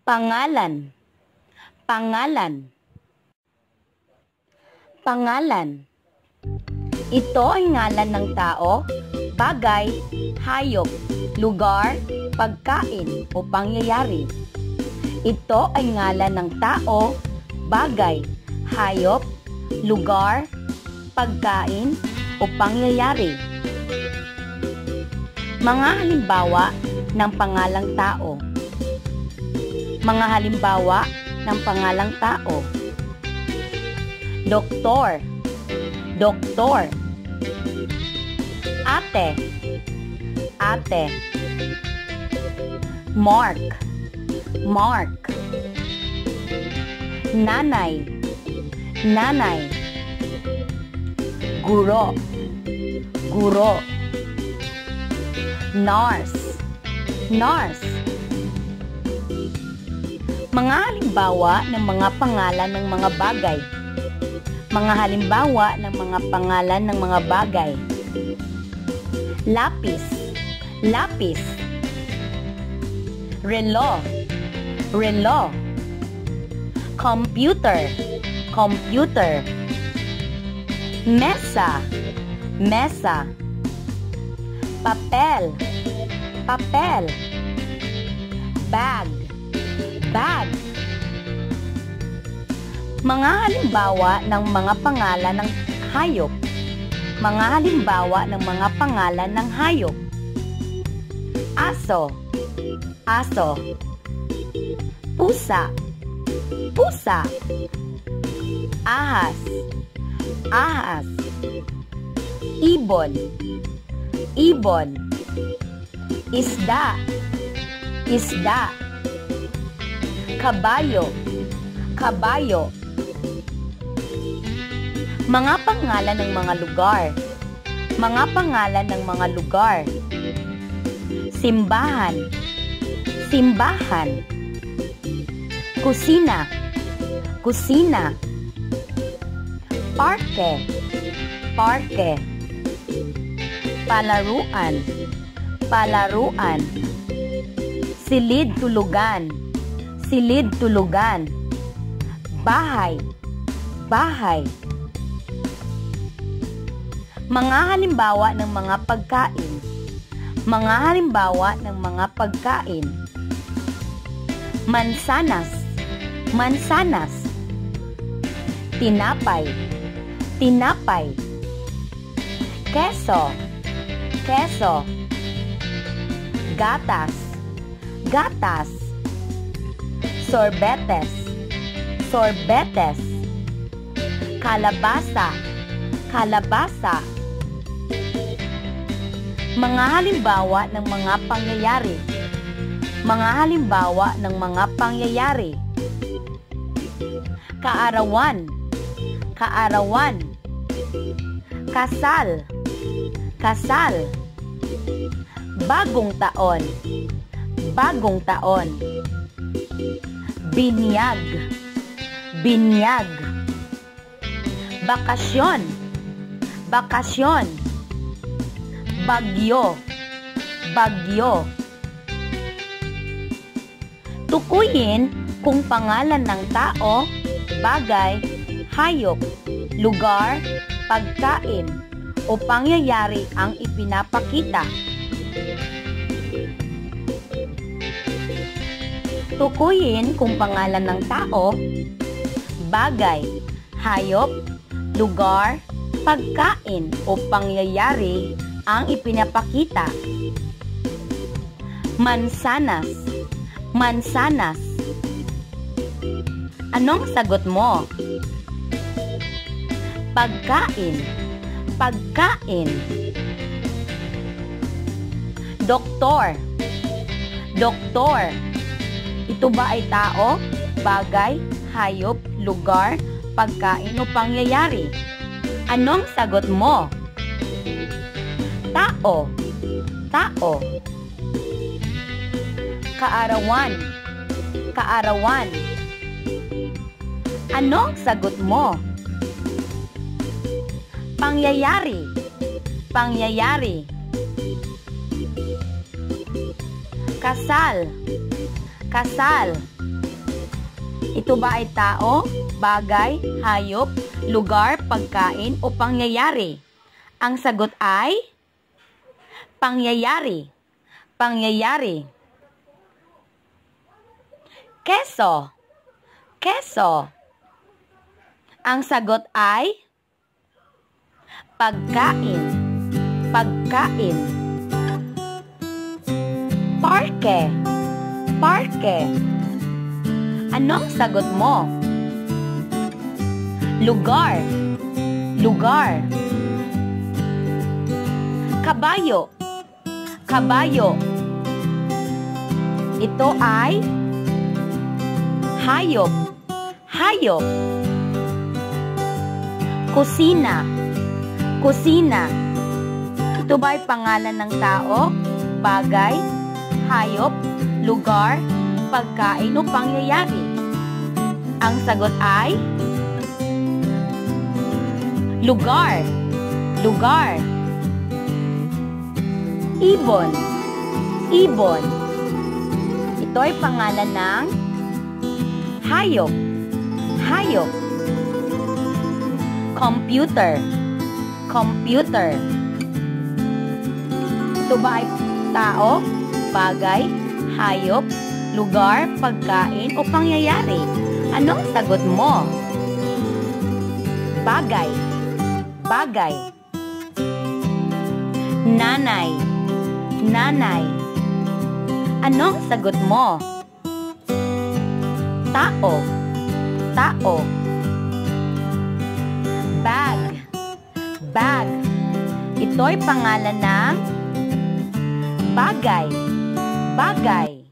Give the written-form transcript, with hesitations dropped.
Pangalan. Pangalan. Pangalan. Ito ay ngalan ng tao, bagay, hayop, lugar, pagkain o pangyayari. Ito ay ngalan ng tao, bagay, hayop, lugar, pagkain o pangyayari. Mga halimbawa ng pangalang tao. Mga halimbawa ng pangalang tao. Doktor. Doktor. Ate. Ate. Mark. Mark. Nanay. Nanay. Guro. Guro. Nurse. Nurse. Mga halimbawa ng mga pangalan ng mga bagay. Mga halimbawa ng mga pangalan ng mga bagay. Lapis. Lapis. Relo. Relo. Computer. Computer. Mesa. Mesa. Papel. Papel. Bag. Bag. Mga halimbawa ng mga pangalan ng hayop. Mga halimbawa ng mga pangalan ng hayop. Aso. Aso. Pusa. Pusa. Ahas. Ahas. Ibon. Ibon. Isda. Isda. Kabayo. Kabayo. Mga pangalan ng mga lugar. Mga pangalan ng mga lugar. Simbahan. Simbahan. Kusina. Kusina. Parke. Parke. Palaruan. Palaruan. Silid tulugan. Silid tulugan. Bahay. Bahay. Mga halimbawa ng mga pagkain. Mga halimbawa ng mga pagkain. Mansanas. Mansanas. Tinapay. Tinapay. Keso. Keso. Gatas. Gatas. Sorbetes. Sorbetes. Kalabasa. Kalabasa. Mga halimbawa ng mga pangyayari. Mga halimbawa ng mga pangyayari. Kaarawan. Kaarawan. Kasal. Kasal. Bagong taon. Bagong taon. Binyag. Binyag. Bakasyon. Bakasyon. Bagyo. Bagyo. Tukuyin kung pangalan ng tao, bagay, hayop, lugar, pagkain, o pangyayari ang ipinapakita. Tukuyin kung pangalan ng tao, bagay, hayop, lugar, pagkain, o pangyayari ang ipinapakita. Mansanas. Mansanas. Anong sagot mo? Pagkain. Pagkain. Doktor. Doktor. Ito ba ay tao, bagay, hayop, lugar, pagkain o pangyayari? Anong sagot mo? Tao. Tao. Kaarawan. Kaarawan. Anong sagot mo? Pangyayari. Pangyayari. Kasal. Kasal. Ito ba ay tao, bagay, hayop, lugar, pagkain o pangyayari? Ang sagot ay pangyayari. Pangyayari. Keso. Keso. Ang sagot ay pagkain. Pagkain. Parke. Parke. Anong sagot mo? Lugar. Lugar. Kabayo. Kabayo. Ito ay hayop. Hayop. Kusina. Kusina. Ito ba ay pangalan ng tao, bagay, hayop, lugar, pagkain o pangyayari? Ang sagot ay lugar. Lugar. Ibon. Ibon. Ito ay pangalan ng hayop. Hayop. Computer. Computer. Ito ba ay tao, bagay, hayop, lugar, pagkain o pangyayari? Anong sagot mo? Bagay. Bagay. Nanay. Nanay. Anong sagot mo? Tao. Tao. Bag. Bag. Ito'y pangalan ng bagay. Bagay.